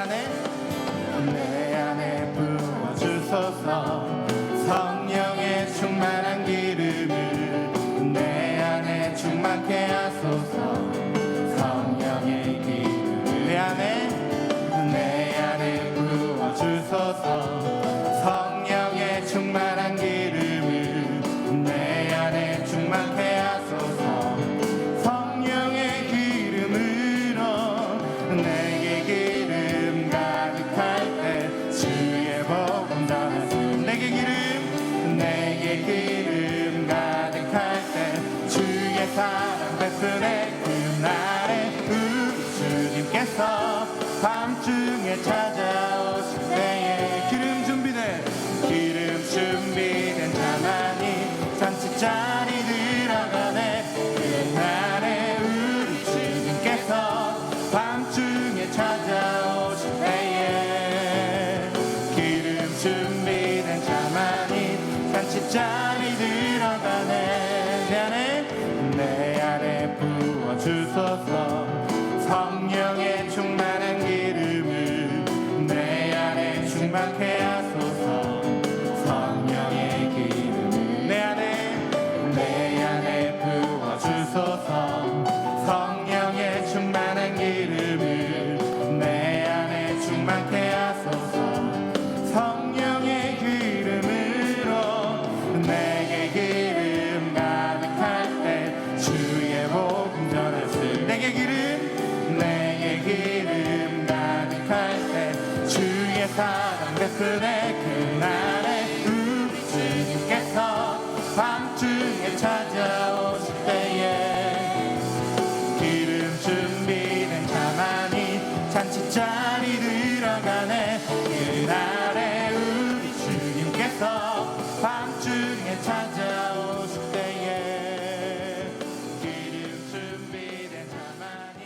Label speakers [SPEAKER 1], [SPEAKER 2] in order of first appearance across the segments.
[SPEAKER 1] 내 안에 부어주소서. 성령의 충만한 기름을 내 안에 충만케 하소서. 성령의 기름을 내 안에 부어주소서. 성령의 충만한 기름을 내 안에 충만케 하소서. 성령의 기름으로 내게 기름 가득할 때 주의 복음 전하소서. 내게 기름 가득할 때 주의 사랑 베푸네. 그날에 우리 주님께서 밤중에 찾아오실 때에 기름 준비된 자만이 잔치자리 들어가네. 그날에 우리 주님께서 밤중에 찾아오실 때에 기름 준비된 자만이 잔치자리 들어가네. 내 안에 부어주소서. 성령의 충만한 기름을 내 안에 충만케 하소서. 성령의 기름을 내 안에 부어주소서. 성령의 충만한 기름을 내 안에 충만케 하소서. 성령의 기름으로 내게 기름 가득할 때 주의 복음 전하소서. 내게 기름 가득할 때 주의 사랑 베푸네. 그날에 우리 주님께서 밤중에 찾아오실 때에 기름 준비된 자만이 잔치자리 들어가네. 그날에 우리 주님께서 밤중에 찾아오실 때에 기름 준비된 자만이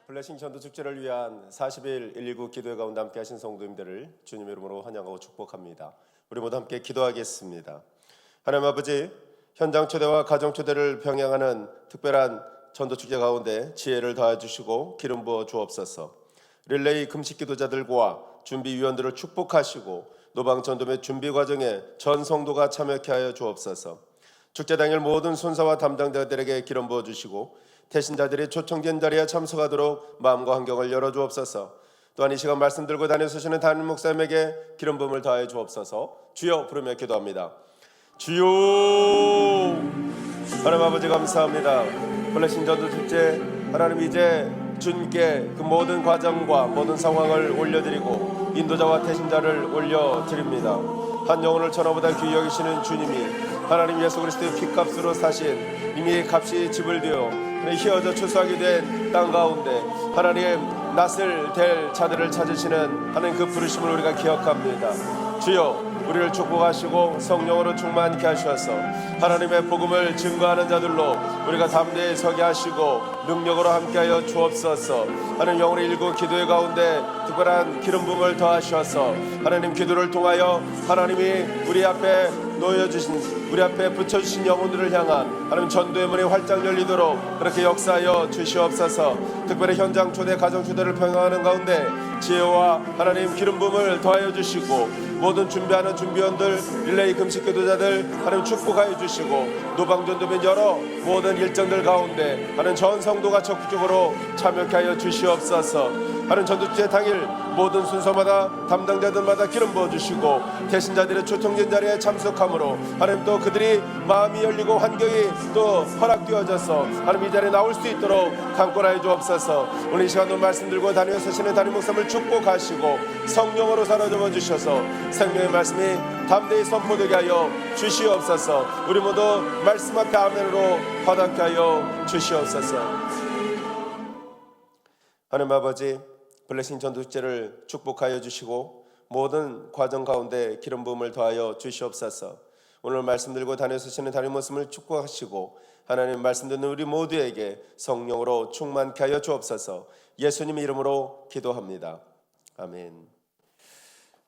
[SPEAKER 2] 블레싱 전도 축제를 위한 40일 119 기도회 가운데 함께 하신 성도님들을 주님의 이름으로 환영하고 축복합니다. 우리 모두 함께 기도하겠습니다. 하나님 아버지, 현장 초대와 가정 초대를 병행하는 특별한 전도 축제 가운데 지혜를 더해 주시고 기름 부어 주옵소서. 릴레이 금식 기도자들과 준비위원들을 축복하시고 노방 전도의 준비 과정에 전 성도가 참여케 하여 주옵소서. 축제 당일 모든 손사와 담당자들에게 기름 부어 주시고 태신자들이 초청된 자리에 참석하도록 마음과 환경을 열어 주옵소서. 또한 이 시간 말씀 들고 다니시는 담임 목사님에게 기름 부음을 더해 주옵소서. 주여 부르며 기도합니다. 주여. 하나님 아버지 감사합니다. 블레싱 전도 축제 하나님 이제 주님께 그 모든 과정과 모든 상황을 올려드리고 인도자와 태신자를 올려드립니다. 한 영혼을 천하보다 귀히 여기시는 주님이 하나님 예수 그리스도의 피값으로 사신 이미 값이 지불되어 희어져 추수하게 된 땅 가운데 하나님 낯을 댈 자들을 찾으시는 하나님 그 부르심을 우리가 기억합니다. 주여 우리를 축복하시고 성령으로 충만케 하셔서 하나님의 복음을 증거하는 자들로 우리가 담대히 서게 하시고 능력으로 함께하여 주옵소서. 하나님 영혼의 일구 기도의 가운데 특별한 기름 부음을 더하셔서 하나님 기도를 통하여 하나님이 우리 앞에 놓여주신 우리 앞에 붙여주신 영혼들을 향한 하나님 전도의 문이 활짝 열리도록 그렇게 역사하여 주시옵소서. 특별히 현장 초대 가정 초대를 병행하는 가운데 지혜와 하나님 기름 부음을 더하여 주시고 모든 준비하는 준비원들 릴레이 금식 기도자들 하나님 축복하여 주시고 노방전도 및 여러 모든 일정들 가운데 하나님 전 성도가 적극적으로 참여케 하여 주시옵소서. 하나님 전도주의 당일 모든 순서마다 담당자들마다 기름 부어주시고 대신자들의 초청된 자리에 참석함으로 하나님 또 그들이 마음이 열리고 환경이 또 허락되어져서 하나님 이 자리에 나올 수 있도록 강권하여 주옵소서. 오늘 이 시간도 말씀 들고 다니며 서시는 담임 목사님을 축복하시고 성령으로 사로잡아 주셔서 생명의 말씀이 담대히 선포되게 하여 주시옵소서. 우리 모두 말씀 앞에 아멘으로 받게 하여 주시옵소서. 하나님 아버지, 블레싱 전도축제를 축복하여 주시고 모든 과정 가운데 기름 부음을 더하여 주시옵소서. 오늘 말씀 들고 다니시는 담임 목사님을 축복하시고 하나님 말씀 듣는 우리 모두에게 성령으로 충만케 하여 주옵소서. 예수님 이름으로 기도합니다. 아멘.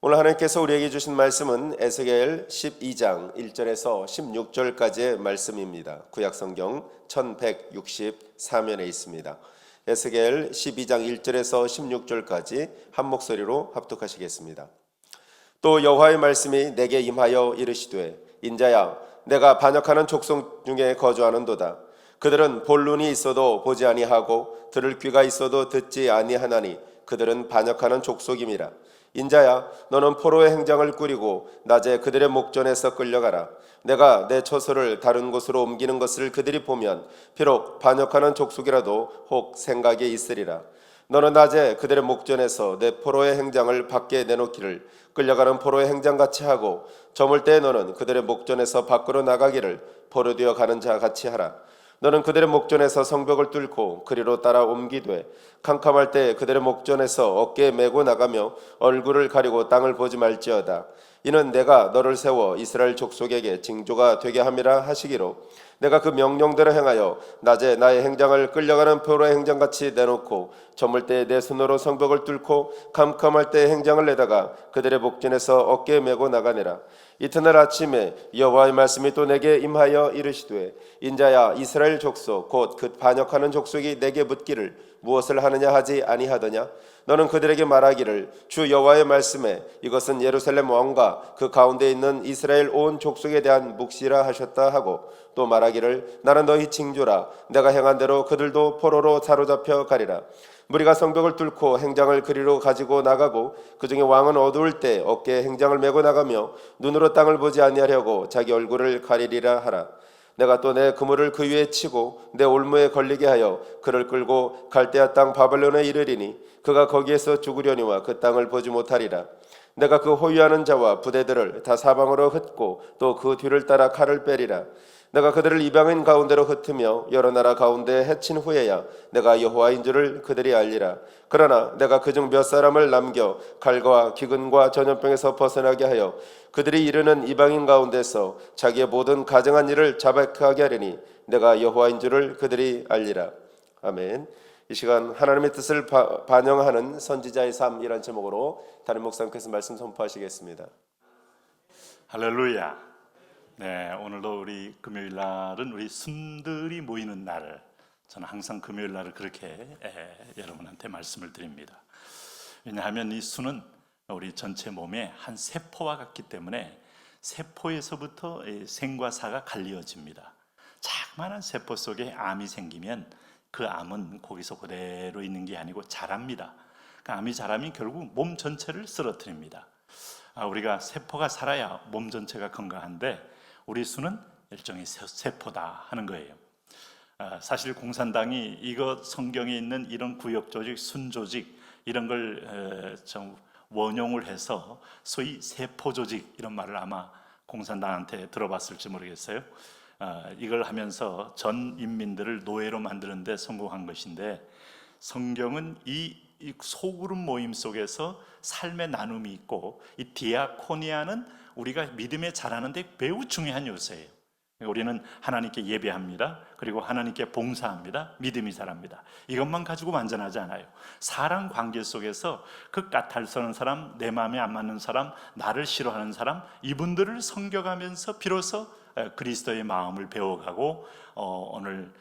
[SPEAKER 2] 오늘 하나님께서 우리에게 주신 말씀은 에스겔 12장 1절에서 16절까지의 말씀입니다. 구약성경 1164면에 있습니다. 에스겔 12장 1절에서 16절까지 한 목소리로 합독하시겠습니다. 또 여호와의 말씀이 내게 임하여 이르시되 인자야 내가 반역하는 족속 중에 거주하는도다. 그들은 볼 눈이 있어도 보지 아니하고 들을 귀가 있어도 듣지 아니하나니 그들은 반역하는 족속임이라. 인자야 너는 포로의 행장을 꾸리고 낮에 그들의 목전에서 끌려가라. 내가 내 처소를 다른 곳으로 옮기는 것을 그들이 보면 비록 반역하는 족속이라도 혹 생각이 있으리라. 너는 낮에 그들의 목전에서 내 포로의 행장을 밖에 내놓기를 끌려가는 포로의 행장같이 하고 저물 때 너는 그들의 목전에서 밖으로 나가기를 포로되어 가는 자 같이 하라. 너는 그들의 목전에서 성벽을 뚫고 그리로 따라 옮기되 캄캄할 때 그들의 목전에서 어깨에 메고 나가며 얼굴을 가리고 땅을 보지 말지어다. 이는 내가 너를 세워 이스라엘 족속에게 징조가 되게 함이라 하시기로 내가 그 명령대로 행하여 낮에 나의 행장을 끌려가는 포로의 행장같이 내놓고 저물 때 내 손으로 성벽을 뚫고 캄캄할 때 행장을 내다가 그들의 목전에서 어깨에 메고 나가니라. 이튿날 아침에 여호와의 말씀이 또 내게 임하여 이르시되 인자야 이스라엘 족속 곧 그 반역하는 족속이 내게 묻기를 무엇을 하느냐 하지 아니하더냐. 너는 그들에게 말하기를 주 여호와의 말씀에 이것은 예루살렘 왕과 그 가운데 있는 이스라엘 온 족속에 대한 묵시라 하셨다 하고 또 말하기를 나는 너희 징조라. 내가 행한 대로 그들도 포로로 사로잡혀 가리라. 무리가 성벽을 뚫고 행장을 그리로 가지고 나가고 그 중에 왕은 어두울 때 어깨에 행장을 메고 나가며 눈으로 땅을 보지 아니하려고 자기 얼굴을 가리리라 하라. 내가 또 내 그물을 그 위에 치고 내 올무에 걸리게 하여 그를 끌고 갈대아 땅 바벨론에 이르리니 그가 거기에서 죽으려니와 그 땅을 보지 못하리라. 내가 그 호위하는 자와 부대들을 다 사방으로 흩고 또 그 뒤를 따라 칼을 빼리라. 내가 그들을 이방인 가운데로 흩으며 여러 나라 가운데 해친 후에야 내가 여호와인 줄을 그들이 알리라. 그러나 내가 그중 몇 사람을 남겨 칼과 기근과 전염병에서 벗어나게 하여 그들이 이르는 이방인 가운데서 자기의 모든 가정한 일을 자백하게 하리니 내가 여호와인 줄을 그들이 알리라. 아멘. 이 시간 하나님의 뜻을 반영하는 선지자의 삶이라는 제목으로 다른 목사님께서 말씀 선포하시겠습니다.
[SPEAKER 3] 할렐루야. 네, 오늘도 우리 금요일 날은 우리 순들이 모이는 날. 저는 항상 금요일 날을 그렇게 여러분한테 말씀을 드립니다. 왜냐하면 이 순은 우리 전체 몸의 한 세포와 같기 때문에 세포에서부터 생과 사가 갈리어집니다. 자그마한 세포 속에 암이 생기면 그 암은 거기서 그대로 있는 게 아니고 자랍니다. 그 암이 자라면 결국 몸 전체를 쓰러뜨립니다. 우리가 세포가 살아야 몸 전체가 건강한데 우리 순은 일종의 세포다 하는 거예요. 사실 공산당이 이거 성경에 있는 이런 구역 조직, 순 조직 이런 걸 좀 원용을 해서 소위 세포 조직 이런 말을 아마 공산당한테 들어봤을지 모르겠어요. 이걸 하면서 전 인민들을 노예로 만드는 데 성공한 것인데 성경은 이 소그룹 모임 속에서 삶의 나눔이 있고 이 디아코니아는 우리가 믿음에 자라는 데 매우 중요한 요소예요. 우리는 하나님께 예배합니다. 그리고 하나님께 봉사합니다. 믿음이 자랍니다. 이것만 가지고 완전하지 않아요. 사람 관계 속에서 그 까탈스러운 사람, 내 마음에 안 맞는 사람, 나를 싫어하는 사람, 이분들을 섬겨가면서 비로소 그리스도의 마음을 배워가고 오늘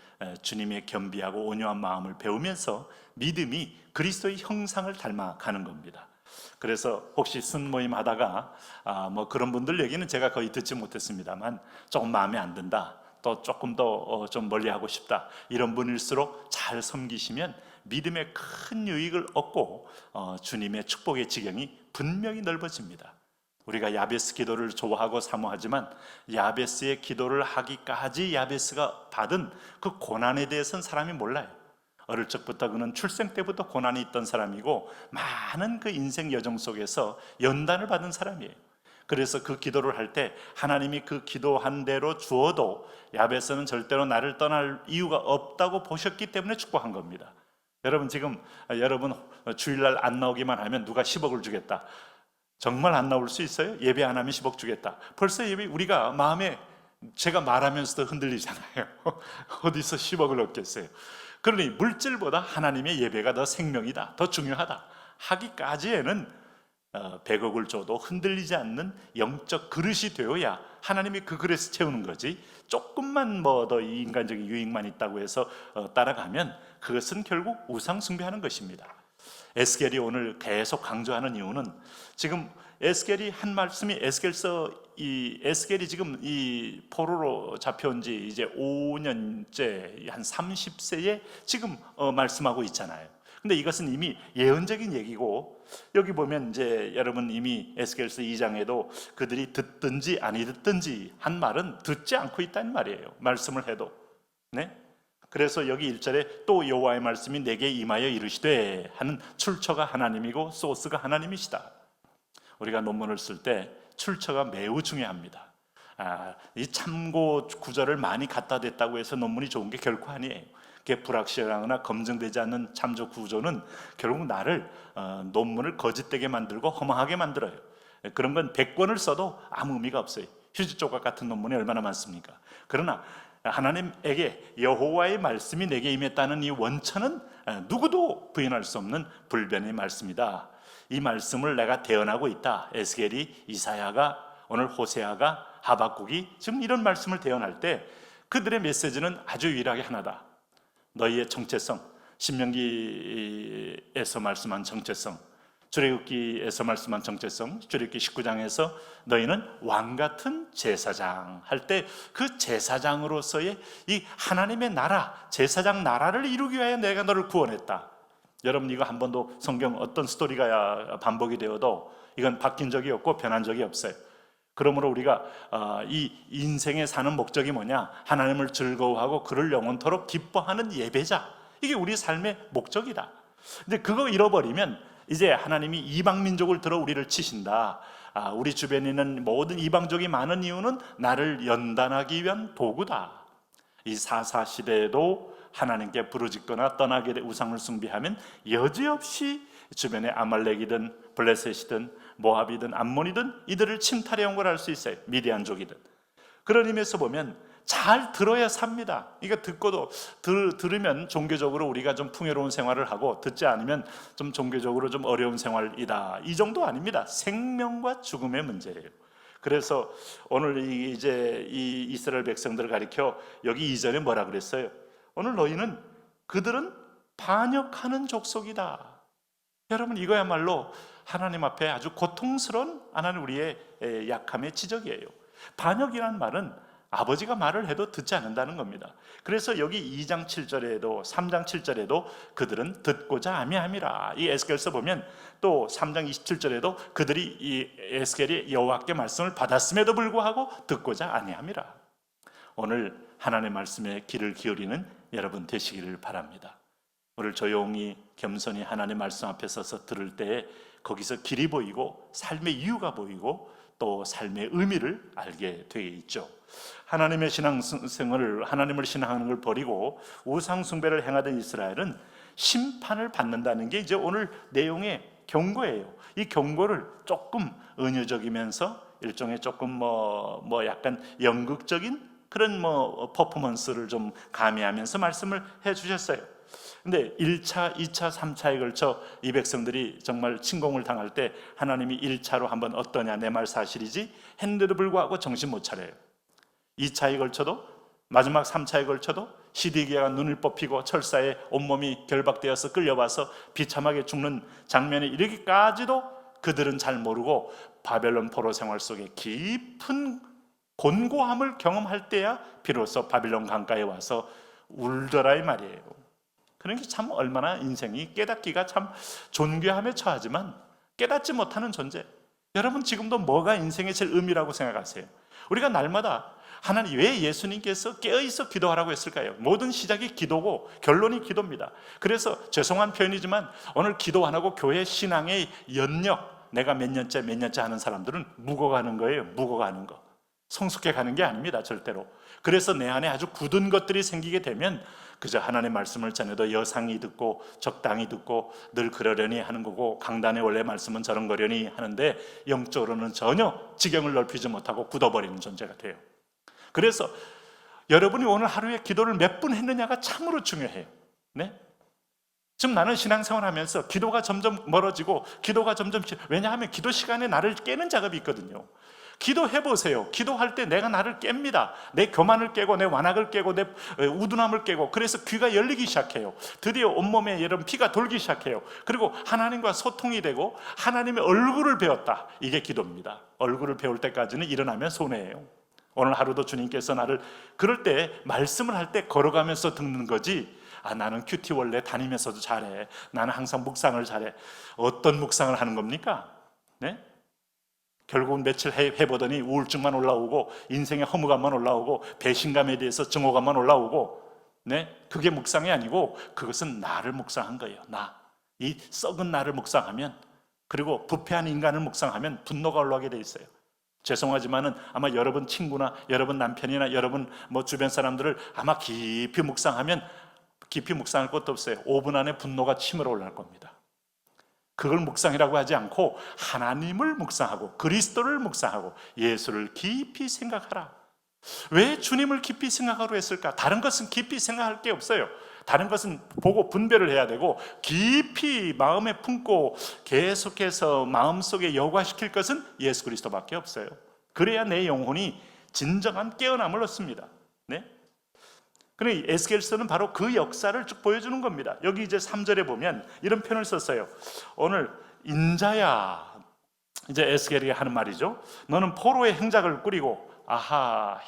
[SPEAKER 3] 주님의 겸비하고 온유한 마음을 배우면서 믿음이 그리스도의 형상을 닮아가는 겁니다. 그래서 혹시 순모임 하다가 뭐 그런 분들 얘기는 제가 거의 듣지 못했습니다만 조금 마음에 안 든다, 또 조금 더 좀 멀리하고 싶다 이런 분일수록 잘 섬기시면 믿음의 큰 유익을 얻고 주님의 축복의 지경이 분명히 넓어집니다. 우리가 야베스 기도를 좋아하고 사모하지만 야베스의 기도를 하기까지 야베스가 받은 그 고난에 대해서는 사람이 몰라요. 어릴 적부터 그는 출생 때부터 고난이 있던 사람이고 많은 그 인생 여정 속에서 연단을 받은 사람이에요. 그래서 그 기도를 할 때 하나님이 그 기도한 대로 주어도 야베스는 절대로 나를 떠날 이유가 없다고 보셨기 때문에 축복한 겁니다. 여러분 지금 여러분 주일날 안 나오기만 하면 누가 10억을 주겠다, 정말 안 나올 수 있어요? 예배 안 하면 10억 주겠다. 벌써 예배 우리가 마음에 제가 말하면서도 흔들리잖아요. 어디서 10억을 얻겠어요? 그러니 물질보다 하나님의 예배가 더 생명이다, 더 중요하다 하기까지에는 100억을 줘도 흔들리지 않는 영적 그릇이 되어야 하나님이 그 그릇을 채우는 거지, 조금만 뭐 더 인간적인 유익만 있다고 해서 따라가면 그것은 결국 우상 숭배하는 것입니다. 에스겔이 오늘 계속 강조하는 이유는 지금 에스겔이 한 말씀이 에스겔서 이 에스겔이 지금 이 포로로 잡혀온 지 이제 5년째 한 30세에 지금 말씀하고 있잖아요. 근데 이것은 이미 예언적인 얘기고 여기 보면 이제 여러분 이미 에스겔서 2장에도 그들이 듣든지 아니 듣든지 한 말은 듣지 않고 있다는 말이에요. 말씀을 해도. 네? 그래서 여기 1절에 또 여호와의 말씀이 내게 임하여 이르시되 하는 출처가 하나님이고 소스가 하나님이시다. 우리가 논문을 쓸 때 출처가 매우 중요합니다. 이 참고 구절을 많이 갖다 댔다고 해서 논문이 좋은 게 결코 아니에요. 그게 불확실하거나 검증되지 않는 참조 구조는 결국 나를 논문을 거짓되게 만들고 허망하게 만들어요. 그런 건 100권을 써도 아무 의미가 없어요. 휴지 조각 같은 논문이 얼마나 많습니까? 그러나 하나님에게 여호와의 말씀이 내게 임했다는 이 원천은 누구도 부인할 수 없는 불변의 말씀이다. 이 말씀을 내가 대언하고 있다. 에스겔이, 이사야가, 오늘 호세아가, 하박국이 지금 이런 말씀을 대언할 때 그들의 메시지는 아주 유일하게 하나다. 너희의 정체성, 신명기에서 말씀한 정체성, 출애굽기에서 말씀한 정체성, 출애굽기 19장에서 너희는 왕같은 제사장 할 때 그 제사장으로서의 이 하나님의 나라, 제사장 나라를 이루기 위하여 내가 너를 구원했다. 여러분 이거 한 번도 성경 어떤 스토리가 반복이 되어도 이건 바뀐 적이 없고 변한 적이 없어요. 그러므로 우리가 이 인생에 사는 목적이 뭐냐? 하나님을 즐거워하고 그를 영원토록 기뻐하는 예배자. 이게 우리 삶의 목적이다. 근데 그거 잃어버리면 이제 하나님이 이방 민족을 들어 우리를 치신다. 우리 주변에 있는 모든 이방족이 많은 이유는 나를 연단하기 위한 도구다. 이 사사 시대에도 하나님께 부르짖거나 떠나게 돼 우상을 숭배하면 여지없이 주변에 아말렉이든 블레셋이든 모압이든 암몬이든 이들을 침탈해온 걸 알 수 있어요. 미디안족이든. 그런 의미에서 보면 잘 들어야 삽니다. 이거 듣고도 들으면 종교적으로 우리가 좀 풍요로운 생활을 하고 듣지 않으면 좀 종교적으로 좀 어려운 생활이다. 이 정도 아닙니다. 생명과 죽음의 문제예요. 그래서 오늘 이제 이 이스라엘 백성들을 가리켜 여기 이전에 뭐라 그랬어요? 오늘 너희는 그들은 반역하는 족속이다. 여러분 이거야말로 하나님 앞에 아주 고통스러운 하나님 우리의 약함의 지적이에요. 반역이라는 말은 아버지가 말을 해도 듣지 않는다는 겁니다. 그래서 여기 2장 7절에도 3장 7절에도 그들은 듣고자 아미함이라. 이 에스겔서 보면 또 3장 27절에도 그들이 이 에스겔이 여호와께 말씀을 받았음에도 불구하고 듣고자 아니함이라. 오늘 하나님의 말씀에 귀를 기울이는 여러분 되시기를 바랍니다. 오늘 조용히 겸손히 하나님의 말씀 앞에 서서 들을 때 거기서 길이 보이고 삶의 이유가 보이고 또 삶의 의미를 알게 되어 있죠. 하나님의 신앙생활을 하나님을 신앙하는 걸 버리고 우상 숭배를 행하던 이스라엘은 심판을 받는다는 게 이제 오늘 내용의 경고예요. 이 경고를 조금 은유적이면서 일종의 조금 뭐 약간 연극적인 그런 퍼포먼스를 좀 가미하면서 말씀을 해 주셨어요. 근데 1차, 2차, 3차에 걸쳐 이 백성들이 정말 침공을 당할 때 하나님이 1차로 한번 어떠냐 내 말 사실이지 했는데도 불구하고 정신 못 차려요. 2차에 걸쳐도 마지막 3차에 걸쳐도 시드기야가 눈을 뽑히고 철사에 온몸이 결박되어서 끌려와서 비참하게 죽는 장면에 이르기까지도 그들은 잘 모르고 바벨론 포로 생활 속에 깊은 곤고함을 경험할 때야 비로소 바빌론 강가에 와서 울더라 이 말이에요. 그러니까 참 얼마나 인생이 깨닫기가 참 존귀함에 처하지만 깨닫지 못하는 존재. 여러분 지금도 뭐가 인생의 제일 의미라고 생각하세요? 우리가 날마다 하나님 왜 예수님께서 깨어있어 기도하라고 했을까요? 모든 시작이 기도고 결론이 기도입니다. 그래서 죄송한 표현이지만 오늘 기도 안 하고 교회 신앙의 연력 내가 몇 년째 하는 사람들은 묵어가는 거예요. 묵어가는 거. 성숙해 가는 게 아닙니다. 절대로. 그래서 내 안에 아주 굳은 것들이 생기게 되면 그저 하나님의 말씀을 전해도 여상히 듣고 적당히 듣고 늘 그러려니 하는 거고 강단의 원래 말씀은 저런거려니 하는데 영적으로는 전혀 지경을 넓히지 못하고 굳어버리는 존재가 돼요. 그래서 여러분이 오늘 하루에 기도를 몇 분 했느냐가 참으로 중요해요. 네? 지금 나는 신앙생활 하면서 기도가 점점 멀어지고 기도가 점점 왜냐하면 기도 시간에 나를 깨는 작업이 있거든요. 기도해 보세요. 기도할 때 내가 나를 깹니다. 내 교만을 깨고 내 완악을 깨고 내 우둔함을 깨고, 그래서 귀가 열리기 시작해요. 드디어 온몸에 여러분 피가 돌기 시작해요. 그리고 하나님과 소통이 되고 하나님의 얼굴을 배웠다. 이게 기도입니다. 얼굴을 배울 때까지는 일어나면 손해예요. 오늘 하루도 주님께서 나를 그럴 때 말씀을 할 때 걸어가면서 듣는 거지, 나는 큐티 원래 다니면서도 잘해, 나는 항상 묵상을 잘해. 어떤 묵상을 하는 겁니까? 네? 결국은 며칠 해보더니 우울증만 올라오고 인생의 허무감만 올라오고 배신감에 대해서 증오감만 올라오고, 네? 그게 묵상이 아니고 그것은 나를 묵상한 거예요. 이 썩은 나를 묵상하면, 그리고 부패한 인간을 묵상하면 분노가 올라오게 돼 있어요. 죄송하지만은 아마 여러분 친구나 여러분 남편이나 여러분 주변 사람들을 아마 깊이 묵상하면, 깊이 묵상할 것도 없어요. 5분 안에 분노가 치밀어 올라올 겁니다. 그걸 묵상이라고 하지 않고 하나님을 묵상하고 그리스도를 묵상하고 예수를 깊이 생각하라. 왜 주님을 깊이 생각하라고 했을까? 다른 것은 깊이 생각할 게 없어요. 다른 것은 보고 분별을 해야 되고, 깊이 마음에 품고 계속해서 마음속에 여과시킬 것은 예수 그리스도밖에 없어요. 그래야 내 영혼이 진정한 깨어남을 얻습니다. 네? 그래, 에스겔서는 바로 그 역사를 쭉 보여주는 겁니다. 여기 이제 3절에 보면 이런 표현을 썼어요. 오늘 인자야, 이제 에스겔이 하는 말이죠. 너는 포로의 행작을 꾸리고,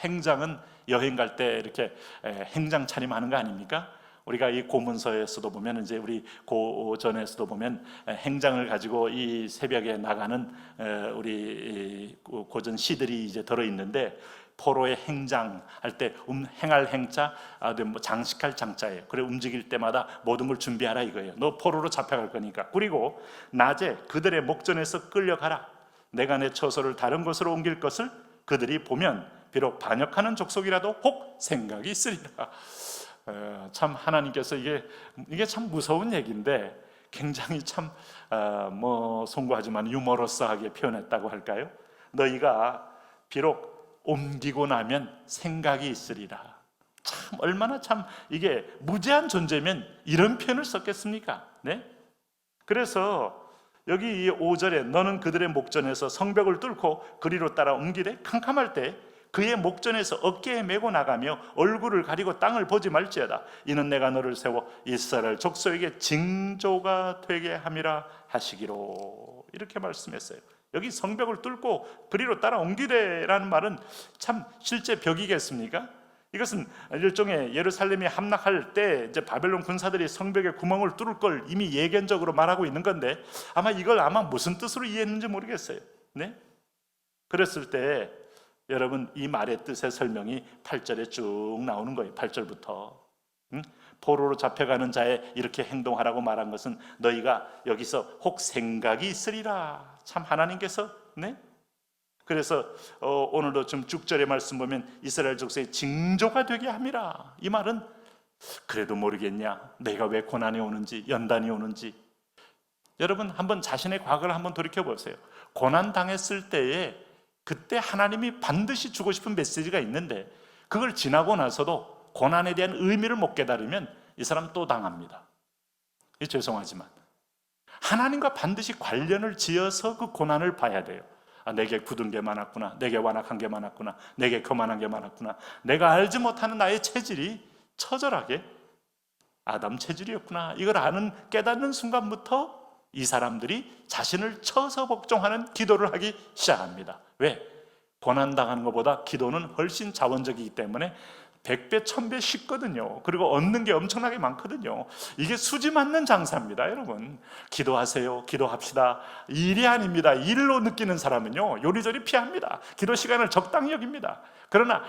[SPEAKER 3] 행장은 여행 갈 때 이렇게 행장 차림하는 거 아닙니까? 우리가 이 고문서에서도 보면, 이제 우리 고전에서도 보면 행장을 가지고 이 새벽에 나가는 우리 고전 시들이 이제 들어 있는데, 포로의 행장 할 때 행할 행자, 장식할 장자예요. 그래, 움직일 때마다 모든 걸 준비하라 이거예요. 너 포로로 잡혀갈 거니까. 그리고 낮에 그들의 목전에서 끌려가라. 내가 내 처소를 다른 곳으로 옮길 것을 그들이 보면 비록 반역하는 족속이라도 혹 생각이 있으리라. 참 하나님께서 이게 참 무서운 얘기인데 굉장히 참 송구하지만 유머러스하게 표현했다고 할까요? 너희가 비록 옮기고 나면 생각이 있으리라. 참 얼마나 참 이게 무제한 존재면 이런 표현을 썼겠습니까? 네? 그래서 여기 이 5절에 너는 그들의 목전에서 성벽을 뚫고 그리로 따라 옮기되 캄캄할 때 그의 목전에서 어깨에 메고 나가며 얼굴을 가리고 땅을 보지 말지어다. 이는 내가 너를 세워 이스라엘 족속에게 징조가 되게 함이라 하시기로. 이렇게 말씀했어요. 여기 성벽을 뚫고 그리로 따라 옮기되라는 말은 참 실제 벽이겠습니까? 이것은 일종의 예루살렘이 함락할 때 이제 바벨론 군사들이 성벽에 구멍을 뚫을 걸 이미 예견적으로 말하고 있는 건데, 이걸 무슨 뜻으로 이해했는지 모르겠어요. 네? 그랬을 때 여러분 이 말의 뜻의 설명이 8절에 쭉 나오는 거예요. 8절부터 포로로 잡혀가는 자에 이렇게 행동하라고 말한 것은 너희가 여기서 혹 생각이 있으리라. 참 하나님께서, 네? 그래서 오늘도 좀 6절의 말씀 보면 이스라엘 족속의 징조가 되게 함이라. 이 말은 그래도 모르겠냐, 내가 왜 고난이 오는지, 연단이 오는지. 여러분 한번 자신의 과거를 한번 돌이켜 보세요. 고난 당했을 때에 그때 하나님이 반드시 주고 싶은 메시지가 있는데 그걸 지나고 나서도 고난에 대한 의미를 못 깨달으면 이 사람 또 당합니다. 죄송하지만 하나님과 반드시 관련을 지어서 그 고난을 봐야 돼요. 내게 굳은 게 많았구나, 내게 완악한 게 많았구나, 내게 교만한 게 많았구나, 내가 알지 못하는 나의 체질이 처절하게 아담 체질이었구나. 이걸 깨닫는 순간부터 이 사람들이 자신을 쳐서 복종하는 기도를 하기 시작합니다. 왜? 고난당하는 것보다 기도는 훨씬 자원적이기 때문에 100배, 1000배 쉽거든요. 그리고 얻는 게 엄청나게 많거든요. 이게 수지 맞는 장사입니다. 여러분 기도하세요, 기도합시다. 일이 아닙니다. 일로 느끼는 사람은요 요리조리 피합니다. 기도 시간을 적당히 여깁니다. 그러나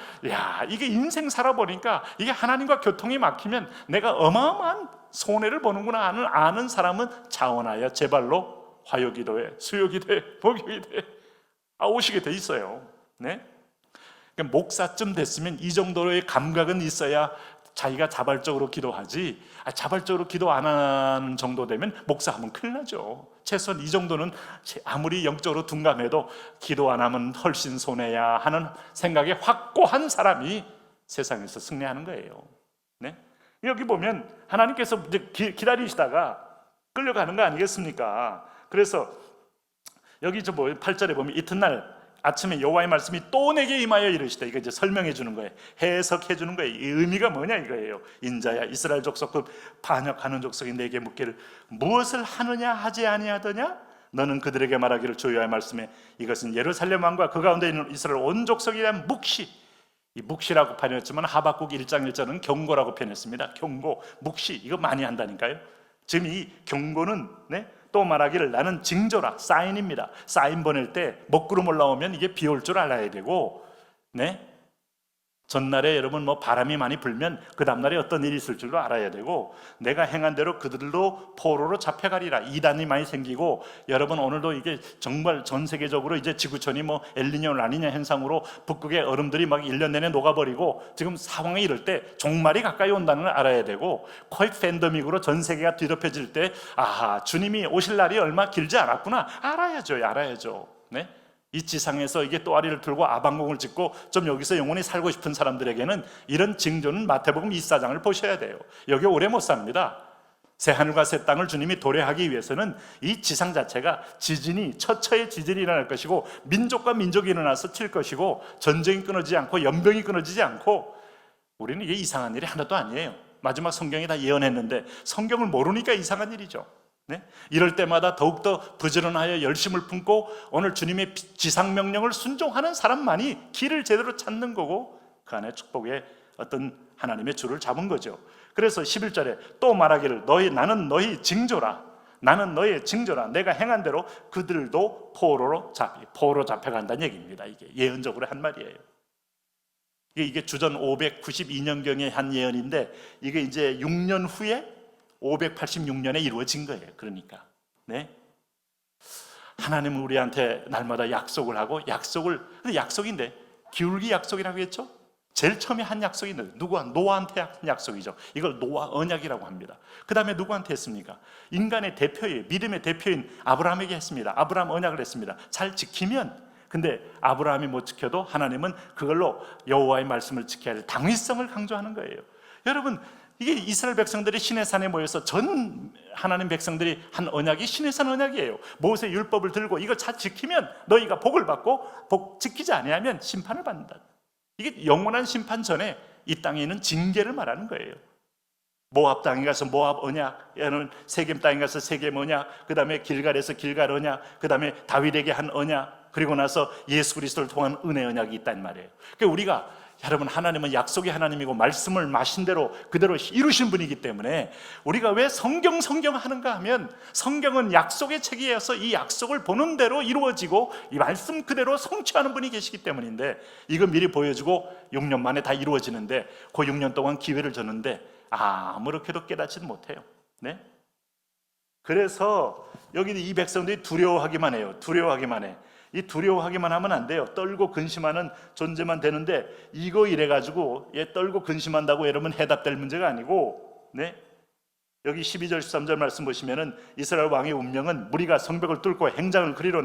[SPEAKER 3] 이게 인생 살아보니까 이게 하나님과 교통이 막히면 내가 어마어마한 손해를 보는구나 아는 사람은 자원하여 제 발로 화요기도에, 수요기도에, 목요기도에 오시게 돼 있어요. 네? 목사쯤 됐으면 이 정도의 감각은 있어야 자기가 자발적으로 기도하지, 자발적으로 기도 안 하는 정도 되면 목사하면 큰일 나죠. 최소한 이 정도는 아무리 영적으로 둔감해도 기도 안 하면 훨씬 손해야 하는 생각에 확고한 사람이 세상에서 승리하는 거예요. 네? 여기 보면 하나님께서 기다리시다가 끌려가는 거 아니겠습니까? 그래서 여기 8절에 보면 이튿날 아침에 여호와의 말씀이 또 내게 임하여 이르시되, 이거 이제 설명해 주는 거예요. 해석해 주는 거예요. 이 의미가 뭐냐 이거예요. 인자야, 이스라엘 족속급 반역하는 족속이 내게 묻기를 무엇을 하느냐 하지 아니하더냐? 너는 그들에게 말하기를 주 여호와의 말씀에 이것은 예루살렘 왕과 그 가운데 있는 이스라엘 온 족속에 대한 묵시, 이 묵시라고 번역했지만 하박국 1장 1절은 경고라고 표현했습니다. 경고, 묵시, 이거 많이 한다니까요. 지금 이 경고는 또 말하기를 나는 징조라, 사인입니다. 사인 보낼 때 먹구름 올라오면 이게 비 올 줄 알아야 되고, 전날에 여러분 바람이 많이 불면 그 다음날에 어떤 일이 있을 줄도 알아야 되고, 내가 행한 대로 그들도 포로로 잡혀가리라, 이단이 많이 생기고, 여러분 오늘도 이게 정말 전 세계적으로 이제 지구촌이 엘니뇨 라니냐 현상으로 북극의 얼음들이 막 1년 내내 녹아버리고 지금 상황이 이럴 때 종말이 가까이 온다는 걸 알아야 되고, 코빅 팬데믹으로 전 세계가 뒤덮여질 때 아하, 주님이 오실 날이 얼마 길지 않았구나, 알아야죠. 이 지상에서 이게 또아리를 들고 아방공을 짓고 좀 여기서 영원히 살고 싶은 사람들에게는 이런 징조는 마태복음 24장을 보셔야 돼요. 여기 오래 못 삽니다. 새 하늘과 새 땅을 주님이 도래하기 위해서는 이 지상 자체가 지진이 처처의 지진이 일어날 것이고, 민족과 민족이 일어나서 칠 것이고, 전쟁이 끊어지지 않고 연병이 끊어지지 않고, 우리는 이게 이상한 일이 하나도 아니에요. 마지막 성경이 다 예언했는데 성경을 모르니까 이상한 일이죠. 이럴 때마다 더욱더 부지런하여 열심을 품고 오늘 주님의 지상명령을 순종하는 사람만이 길을 제대로 찾는 거고, 그 안에 축복의 어떤 하나님의 줄을 잡은 거죠. 그래서 11절에 또 말하기를 나는 너희 징조라, 내가 행한 대로 그들도 포로 잡혀간다는 얘기입니다. 이게 예언적으로 한 말이에요. 이게 주전 592년경에 한 예언인데, 이게 이제 6년 후에 586년에 이루어진 거예요. 그러니까 하나님은 우리한테 날마다 약속을 하고, 근데 약속인데 기울기 약속이라고 했죠. 제일 처음에 한 약속이 노아한테 한 약속이죠. 이걸 노아 언약이라고 합니다. 그 다음에 누구한테 했습니까? 인간의 대표예요. 믿음의 대표인 아브라함에게 했습니다. 아브라함 언약을 했습니다. 잘 지키면. 근데 아브라함이 못 지켜도 하나님은 그걸로 여호와의 말씀을 지켜야 할 당위성을 강조하는 거예요. 여러분, 이게 이스라엘 백성들이 시내산에 모여서 전 하나님 백성들이 한 언약이 시내산 언약이에요. 모세의 율법을 들고 이걸 잘 지키면 너희가 복을 받고, 지키지 아니하면 심판을 받는다. 이게 영원한 심판 전에 이 땅에 있는 징계를 말하는 거예요. 모압 땅에 가서 모압 언약, 세겜 땅에 가서 세겜 언약, 그 다음에 길갈에서 길갈 언약, 그 다음에 다윗에게 한 언약, 그리고 나서 예수 그리스도를 통한 은혜 언약이 있단 말이에요. 그러니까 우리가, 여러분, 하나님은 약속의 하나님이고 말씀을 마신 대로 그대로 이루신 분이기 때문에 우리가 왜 성경 하는가 하면, 성경은 약속의 책이어서 이 약속을 보는 대로 이루어지고 이 말씀 그대로 성취하는 분이 계시기 때문인데, 이거 미리 보여주고 6년 만에 다 이루어지는데, 그 6년 동안 기회를 줬는데 아무렇게도 깨닫지는 못해요. 그래서 여기 이 백성들이 두려워하기만 해요. 이 두려워하기만 하면 안 돼요. 떨고 근심하는 존재만 되는데, 이거 이래가지고 떨고 근심한다고 여러분 해답될 문제가 아니고, 여기 12절 13절 말씀 보시면은 이스라엘 왕의 운명은 무리가 성벽을 뚫고 행장을 그리러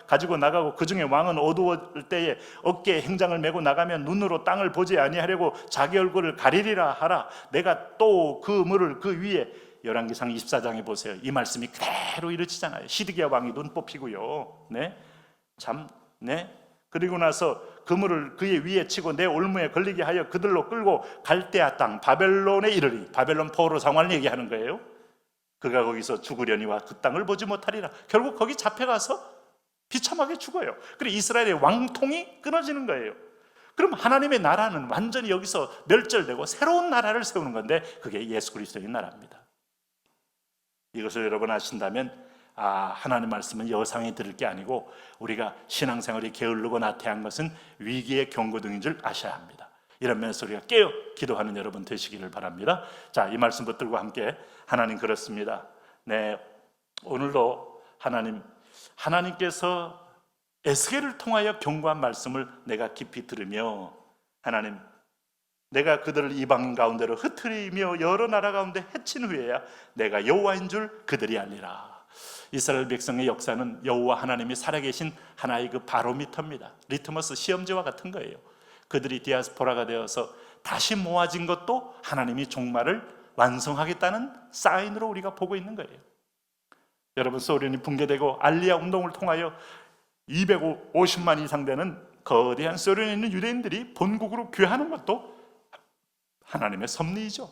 [SPEAKER 3] 가지고 나가고, 그 중에 왕은 어두울 때에 어깨에 행장을 메고 나가면 눈으로 땅을 보지 아니하려고 자기 얼굴을 가리리라 하라. 내가 또 그 물을 그 위에, 열왕기상 24장에 보세요. 이 말씀이 그대로 이루어지잖아요. 시드기야 왕이 눈 뽑히고요. 그리고 나서 그물을 그의 위에 치고 내 올무에 걸리게 하여 그들로 끌고 갈대아 땅 바벨론에 이르리. 바벨론 포로 상황을 얘기하는 거예요. 그가 거기서 죽으려니와 그 땅을 보지 못하리라. 결국 거기 잡혀가서 비참하게 죽어요. 그리고 이스라엘의 왕통이 끊어지는 거예요. 그럼 하나님의 나라는 완전히 여기서 멸절되고 새로운 나라를 세우는 건데, 그게 예수 그리스도의 나라입니다. 이것을 여러분 아신다면, 하나님 말씀은 여상에 들을 게 아니고 우리가 신앙생활이 게으르고 나태한 것은 위기의 경고등인 줄 아셔야 합니다. 이런 면에서 우리가 깨어 기도하는 여러분 되시기를 바랍니다. 자, 이 말씀 붙들고 함께, 하나님 그렇습니다. 오늘도 하나님께서 에스겔을 통하여 경고한 말씀을 내가 깊이 들으며, 하나님, 내가 그들을 이방 가운데로 흩트리며 여러 나라 가운데 해친 후에야 내가 여호와인 줄 그들이 알리라. 이스라엘 백성의 역사는 여호와 하나님이 살아계신 하나의 그 바로미터입니다. 리트머스 시험지와 같은 거예요. 그들이 디아스포라가 되어서 다시 모아진 것도 하나님이 종말을 완성하겠다는 사인으로 우리가 보고 있는 거예요. 여러분, 소련이 붕괴되고 알리아 운동을 통하여 250만 이상 되는 거대한 소련에 있는 유대인들이 본국으로 귀환하는 것도 하나님의 섭리이죠.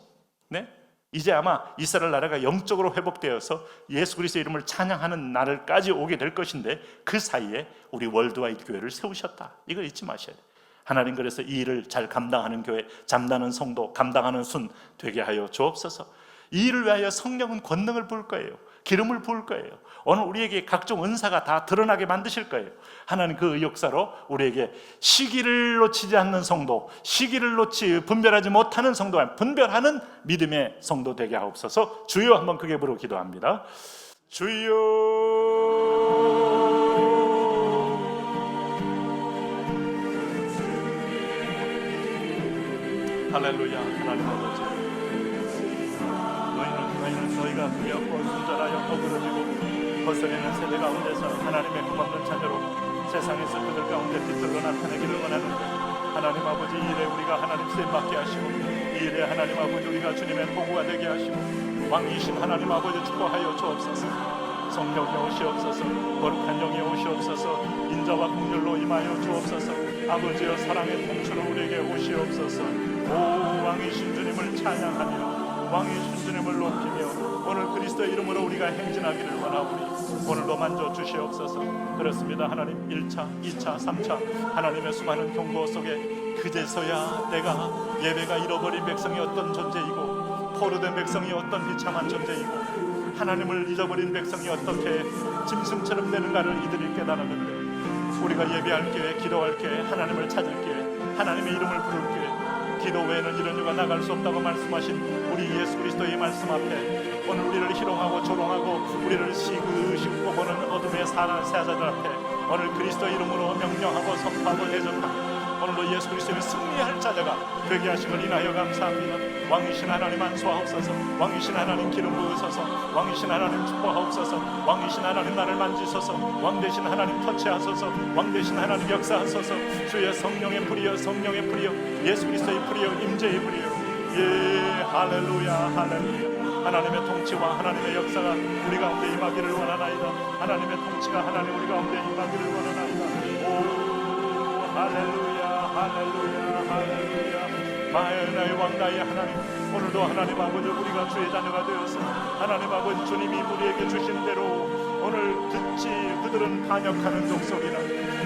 [SPEAKER 3] 네? 이제 아마 이스라엘 나라가 영적으로 회복되어서 예수 그리스도의 이름을 찬양하는 날까지 오게 될 것인데, 그 사이에 우리 월드와이드 교회를 세우셨다. 이걸 잊지 마셔야 돼요. 하나님 그래서 이 일을 잘 감당하는 교회, 잠다는 성도, 감당하는 순 되게 하여 주옵소서. 이 일을 위하여 성령은 권능을 부을 거예요. 기름을 부을 거예요. 오늘 우리에게 각종 은사가 다 드러나게 만드실 거예요. 하나님 그 역사로 우리에게 시기를 놓치지 않는 성도, 시기를 분별하지 못하는 성도와 분별하는 믿음의 성도 되게 하옵소서. 주여 한번 크게 부르고 기도합니다. 주여. 할렐루야. 하나님 아버지, 너희가 두렵고 순전하여 어그러지고 거스리는 세대 가운데서 하나님의 금없는 자녀로 세상에서 그들 가운데 빛들로 나타내기를 원하는데, 하나님 아버지, 이 일에 우리가 하나님 쓰임받게 하시고, 이 일에 하나님 아버지 우리가 주님의 도구가 되게 하시고, 왕이신 하나님 아버지 축복하여 주옵소서. 성령이 오시옵소서. 거룩한 영이 오시옵소서. 인자와 긍휼로 임하여 주옵소서. 아버지여 사랑의 통치로 우리에게 오시옵소서. 오 왕이신 주님을 찬양하며 왕이신 주님을 높이며 오늘 그리스도의 이름으로 우리가 행진하기를 원하오니 오늘도 만져 주시옵소서. 그렇습니다. 하나님, 1차, 2차, 3차 하나님의 수많은 경고 속에 그제서야 내가 예배가 잃어버린 백성이 어떤 존재이고, 포로된 백성이 어떤 비참한 존재이고, 하나님을 잊어버린 백성이 어떻게 짐승처럼 되는가를 이들이 깨달았는데, 우리가 예배할 기회, 기도할 기회, 하나님을 찾을 기회, 하나님의 이름을 부를 기회, 기도 외에는 이런 유가 나갈 수 없다고 말씀하신 우리 예수 그리스도의 말씀 앞에 오늘 우리를 희롱하고 조롱하고 우리를 시그시고 보는 어둠의 사자들 앞에 오늘 그리스도의 이름으로 명령하고 선포하고 대적하고 오늘도 예수 그리스도의 승리할 자녀가 되게 하심을 인하여 감사합니다. 왕이신 하나님 안수하옵소서. 왕이신 하나님 기름 부으소서. 왕이신 하나님 축복하옵소서. 왕이신 하나님 나를 만지소서. 왕 대신 하나님 터치하소서. 왕 대신 하나님 역사하소서. 주의 성령의 불이여, 성령의 불이여, 예수 그리스도의 불이여, 임재의 불이여. 예, 할렐루야, 할렐루야. 하나님의 통치와 하나님의 역사가 우리 가운데 임하기를 원하나이다. 하나님의 통치가 하나님 우리 가운데 임하기를 원하나이다. 오, 할렐루야, 할렐루야, 할렐루야. 나의 왕 나의 하나님, 오늘도 하나님 아버지 우리가 주의 자녀가 되어서 하나님 아버지 주님이 우리에게 주신 대로 오늘 듣지 그들은 반역하는 족속이라.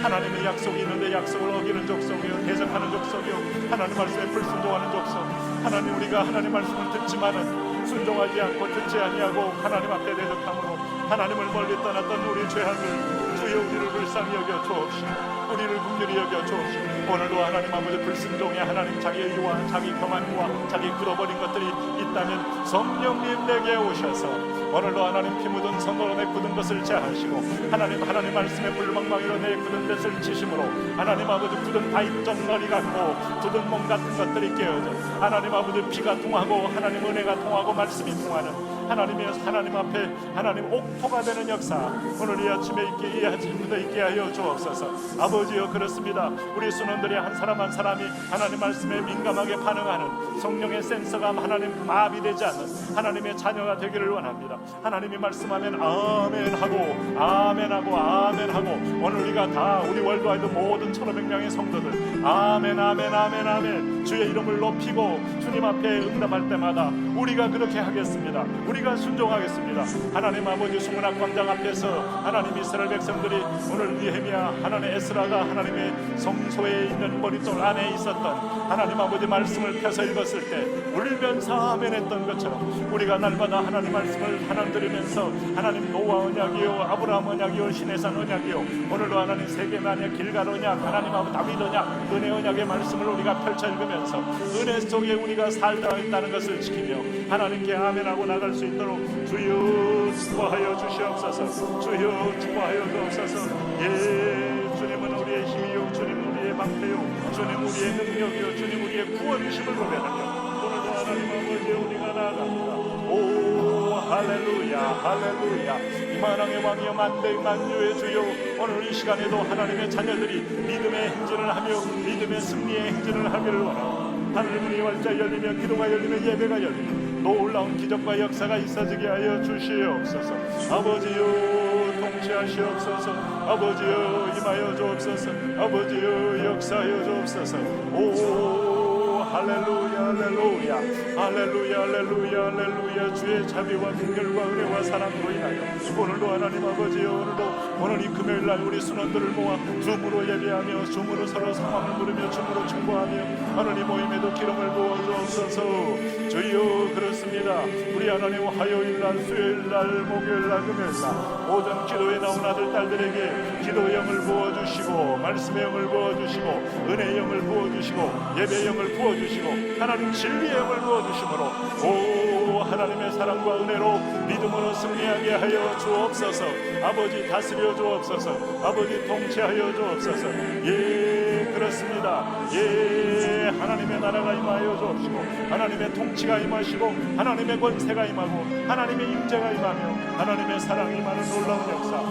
[SPEAKER 3] 하나님의 약속이 있는데 약속을 어기는 족속이요, 대적하는 족속이요, 하나님 말씀에 불순종하는 족속. 하나님 우리가 하나님 말씀을 듣지만은 순종하지 않고 듣지 아니하고 하나님 앞에 대적함으로 하나님을 멀리 떠났던 우리 죄악을 주여 우리를 불쌍히 여겨 주옵시고 우리를 긍휼히 여겨 주옵시고 오늘도 하나님 아버지 불순종에 하나님 자기의 의와 자기 교만과 자기 굳어버린 것들이 있다면 성령님 내게 오셔서 오늘도 하나님 피 묻은 손으로 내 굳은 것을 제하시고 하나님 말씀의 불망망이로 내 굳은 데를 치심으로 하나님 아버지 굳은 다입정머리 같고 굳은 몸 같은 것들이 깨어져 하나님 아버지 피가 통하고 하나님 은혜가 통하고 말씀이 통하는 하나님 앞에 하나님 옥토가 되는 역사 오늘 이 아침에 있게 이 아침부터 있게 하여 주옵소서. 아버지여 그렇습니다. 우리 순원들이 한 사람 한 사람이 하나님 말씀에 민감하게 반응하는 성령의 센서가 하나님 마비되지 않는 하나님의 자녀가 되기를 원합니다. 하나님이 말씀하면 아멘하고 아멘하고 아멘하고 오늘 우리가 다 우리 월드와이드 모든 1,500명의 성도들 아멘 아멘 아멘 아멘 주의 이름을 높이고 주님 앞에 응답할 때마다 우리가 그렇게 하겠습니다. 우리가 순종하겠습니다. 하나님 아버지 수문학 광장 앞에서 하나님 이스라엘 백성들이 오늘 느헤미야 하나님 에스라가 하나님의 성소에 있는 머릿돌 안에 있었던 하나님 아버지 말씀을 펴서 읽었을 때 울면서 아멘했던 것처럼 우리가 날마다 하나님 말씀을 하나님 들으면서 하나님 노아 언약이요 아브라함 언약이요 시내산 언약이요 오늘도 하나님 세계의 언약 길갈 언약 하나님 아버지 다윗 언약 은혜 언약의 말씀을 우리가 펼쳐 읽으면서 은혜 속에 우리가 살다 있다는 것을 지키며 하나님께 아멘하고 나갈 수 있도록 주여 축복하여 주시옵소서. 주여 축복하여 주옵소서. 예, 주님은 우리의 힘이요 주님은 우리의 방패요 주님 우리의 능력이요 주님 우리의 구원이심을 고백하며 오늘도 하나님 아버지 우리가 나아갑니다. 오 할렐루야 할렐루야. 이만왕의 왕이여 만대 만유의 주여 오늘 이 시간에도 하나님의 자녀들이 믿음의 행진을 하며 믿음의 승리의 행진을 하기를 원하오. 하늘 문이 활짝 열리며 기도가 열리며 예배가 열리며 놀라운 기적과 역사가 있어지게 하여 주시옵소서. 아버지요 통치하시옵소서. 아버지여 임하여 주옵소서. 아버지여 역사하여 주옵소서. 오 할렐루야 할렐루야 할렐루야 할렐루야 할렐루야. 주의 자비와 긍휼과 은혜와 사랑으로 인하여 오늘도 하나님 아버지여, 오늘 이 금요일날 우리 순원들을 모아 줌으로 예배하며 줌으로 서로 상황을 물으며 줌으로 충고하며 하나님 모임에도 기름을 부어 주옵소서. 주여 그렇습니다. 우리 하나님 화요일날 수요일날 목요일날 금요일날 오전 기도에 나온 아들 딸들에게 기도의 영을 부어주시고 말씀의 영을 부어주시고 은혜의 영을 부어주시고 예배의 영을 부어주시고 하나님 진리의 영을 부어주심으로 오 하나님의 사랑과 은혜로 믿음으로 승리하게 하여 주옵소서. 아버지 다스려 주옵소서. 아버지 통치하여 주옵소서. 예 그렇습니다. 예 하나님의 나라가 임하여 주옵시고 하나님의 통치가 임하시고 하나님의 권세가 임하고 하나님의 임재가 임하며 하나님의 사랑이 임하는 놀라운 역사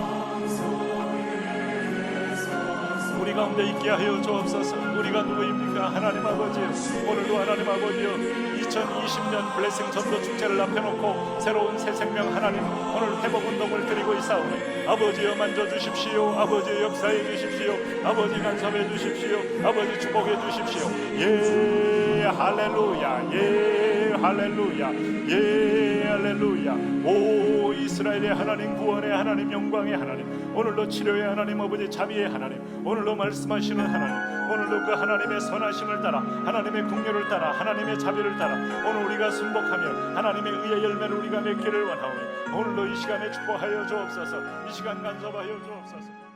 [SPEAKER 3] 우리 가운데 있게 하여 주옵소서. 우리가 누구입니까? 하나님 아버지, 오늘도 하나님 아버지여 2020년 블레싱 전도 축제를 앞에 놓고 새로운 새 생명 하나님 오늘 회복운동을 드리고 있사오니 아버지여 만져주십시오. 아버지 역사해 주십시오. 아버지 간섭해 주십시오. 아버지 축복해 주십시오. 예 할렐루야 예 할렐루야 예 할렐루야. 오 이스라엘의 하나님, 구원의 하나님, 영광의 하나님, 오늘도 치료의 하나님, 아버지 자비의 하나님, 오늘도 말씀하시는 하나님, 오늘도 그 하나님의 선하심을 따라 하나님의 긍휼을 따라 하나님의 자비를 따라 오늘 우리가 순복하며 하나님의 의의 열매를 우리가 맺기를 원하오니 오늘도 이 시간에 축복하여 주옵소서. 이 시간 간섭하여 주옵소서.